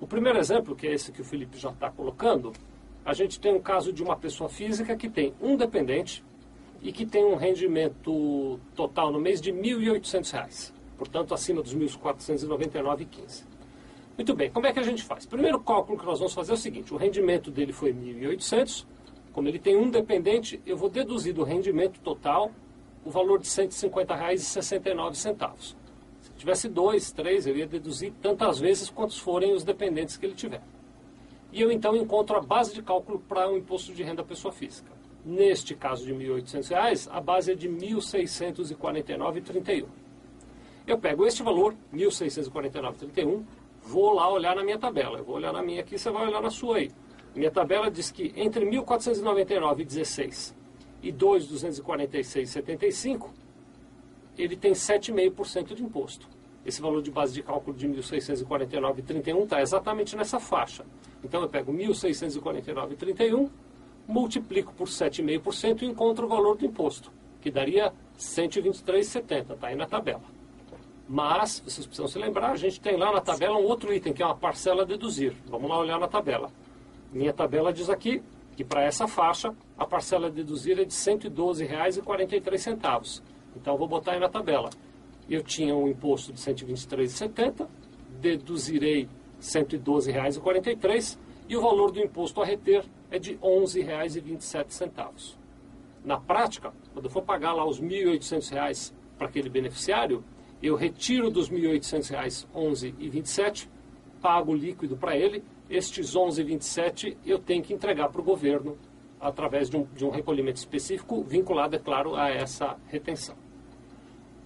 O primeiro exemplo, que é esse que o Felipe já está colocando, a gente tem um caso de uma pessoa física que tem um dependente e que tem um rendimento total no mês de R$ 1.800, portanto acima dos R$ 1.499,15. Muito bem, como é que a gente faz? Primeiro cálculo que nós vamos fazer é o seguinte: o rendimento dele foi 1.800, como ele tem um dependente, eu vou deduzir do rendimento total o valor de R$ 150,69. Se tivesse 2, 3, eu ia deduzir tantas vezes quantos forem os dependentes que ele tiver. E eu então encontro a base de cálculo para o imposto de renda pessoa física. Neste caso de R$ 1.800, a base é de R$ 1.649,31. Eu pego este valor, R$ 1.649,31, vou lá olhar na minha tabela. Eu vou olhar na minha aqui, você vai olhar na sua aí. Minha tabela diz que entre 1.499,16 e 2.246,75, ele tem 7,5% de imposto. Esse valor de base de cálculo de 1.649,31 está exatamente nessa faixa. Então eu pego 1.649,31, multiplico por 7,5% e encontro o valor do imposto, que daria 123,70, está aí na tabela. Mas, vocês precisam se lembrar, a gente tem lá na tabela um outro item, que é uma parcela a deduzir. Vamos lá olhar na tabela. Minha tabela diz aqui que para essa faixa, a parcela a deduzir é de R$ 112,43. Então, eu vou botar aí na tabela. Eu tinha um imposto de R$ 123,70, deduzirei R$ 112,43 e o valor do imposto a reter é de R$ 11,27. Na prática, quando eu for pagar lá os R$ 1.800 para aquele beneficiário, eu retiro dos R$ 1.800 R$ 11,27, pago líquido para ele, estes R$ 11,27 eu tenho que entregar para o governo através de um recolhimento específico, vinculado, é claro, a essa retenção.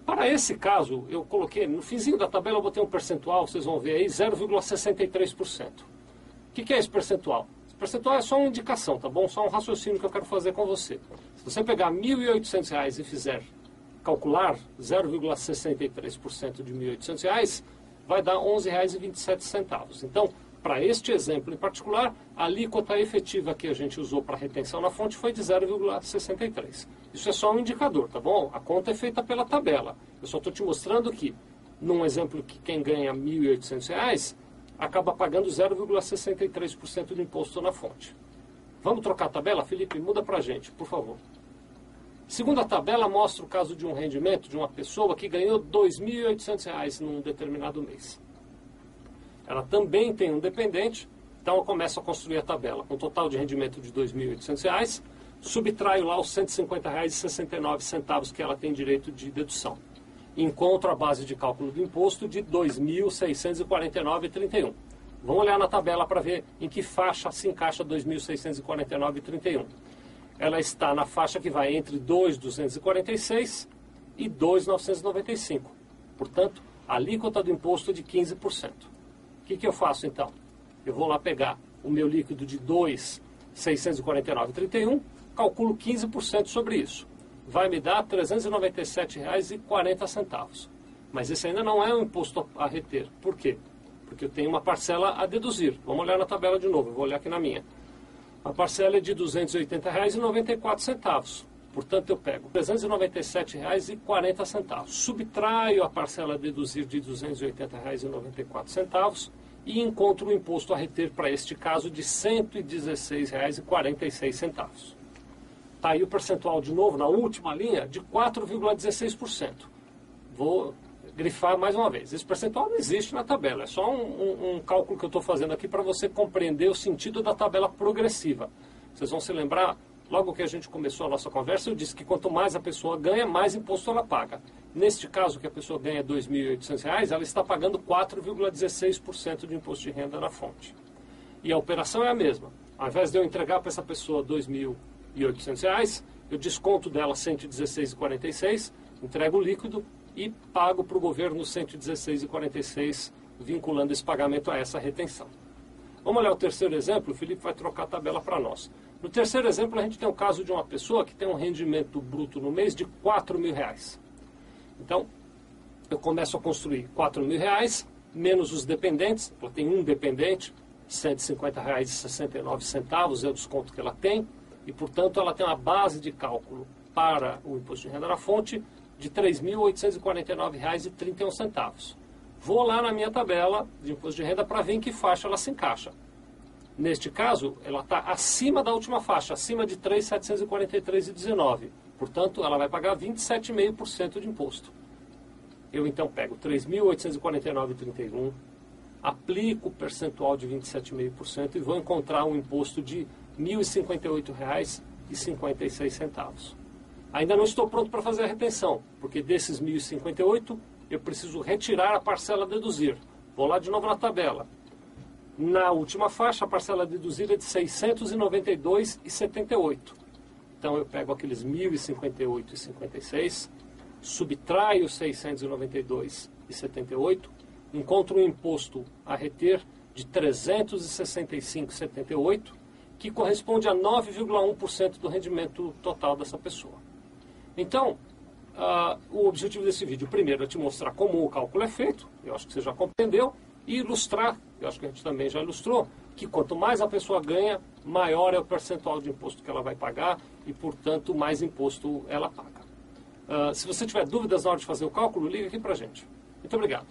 Para esse caso, eu coloquei, no finzinho da tabela eu botei um percentual, vocês vão ver aí, 0,63%. O que é esse percentual? Esse percentual é só uma indicação, tá bom? Só um raciocínio que eu quero fazer com você. Se você pegar R$ 1.800 e fizer calcular 0,63% de R$ 1.800, vai dar R$ 11,27. Então, para este exemplo em particular, a alíquota efetiva que a gente usou para retenção na fonte foi de 0,63. Isso é só um indicador, tá bom? A conta é feita pela tabela. Eu só estou te mostrando que, num exemplo que quem ganha R$ 1.800 acaba pagando 0,63% de imposto na fonte. Vamos trocar a tabela? Felipe, muda para a gente, por favor. Segunda tabela mostra o caso de um rendimento de uma pessoa que ganhou R$ 2.800 num determinado mês. Ela também tem um dependente, então eu começo a construir a tabela. Com um total de rendimento de R$ 2.800, subtraio lá os R$ 150,69 que ela tem direito de dedução. Encontro a base de cálculo do imposto de R$ 2.649,31. Vamos olhar na tabela para ver em que faixa se encaixa R$ 2.649,31. Ela está na faixa que vai entre 2.246 e 2.995. Portanto, a alíquota do imposto é de 15%. O que eu faço então? Eu vou lá pegar o meu líquido de 2.649,31, calculo 15% sobre isso. Vai me dar R$ 397,40. Mas esse ainda não é um imposto a reter. Por quê? Porque eu tenho uma parcela a deduzir. Vamos olhar na tabela de novo, eu vou olhar aqui na minha. A parcela é de R$ 280,94. Portanto, eu pego R$ 397,40, subtraio a parcela a deduzir de R$ 280,94 e encontro o imposto a reter para este caso de R$ 116,46. Está aí o percentual de novo, na última linha, de 4,16%. Vou grifar mais uma vez. Esse percentual não existe na tabela, é só um cálculo que eu estou fazendo aqui para você compreender o sentido da tabela progressiva. Vocês vão se lembrar, logo que a gente começou a nossa conversa, eu disse que quanto mais a pessoa ganha, mais imposto ela paga. Neste caso, que a pessoa ganha R$ 2.800, ela está pagando 4,16% de imposto de renda na fonte. E a operação é a mesma. Ao invés de eu entregar para essa pessoa R$ 2.800, eu desconto dela R$ 116,46, entrego o líquido e pago para o governo R$ 116,46, vinculando esse pagamento a essa retenção. Vamos olhar o terceiro exemplo, o Felipe vai trocar a tabela para nós. No terceiro exemplo, a gente tem o caso de uma pessoa que tem um rendimento bruto no mês de R$ 4.000. Então, eu começo a construir R$ 4.000, menos os dependentes, ela tem um dependente, R$ 150,69 é o desconto que ela tem, e, portanto, ela tem uma base de cálculo para o imposto de renda na fonte de R$ 3.849,31. vou lá na minha tabela de imposto de renda para ver em que faixa ela se encaixa. Neste caso, ela está acima da última faixa, acima de 3.743,19. Portanto, ela vai pagar 27,5% de imposto. Eu então pego 3.849,31, aplico o percentual de 27,5% e vou encontrar um imposto de R$ 1.058,56. Ainda não estou pronto para fazer a retenção, porque desses 1.058 eu preciso retirar a parcela a deduzir. Vou lá de novo na tabela. Na última faixa, a parcela a deduzir é de R$ 692,78. Então eu pego aqueles 1.058,56, subtraio 692,78, encontro um imposto a reter de 365,78, que corresponde a 9,1% do rendimento total dessa pessoa. Então, o objetivo desse vídeo, primeiro, é te mostrar como o cálculo é feito, eu acho que você já compreendeu, e ilustrar, eu acho que a gente também já ilustrou, que quanto mais a pessoa ganha, maior é o percentual de imposto que ela vai pagar e, portanto, mais imposto ela paga. Se você tiver dúvidas na hora de fazer o cálculo, liga aqui pra gente. Muito obrigado.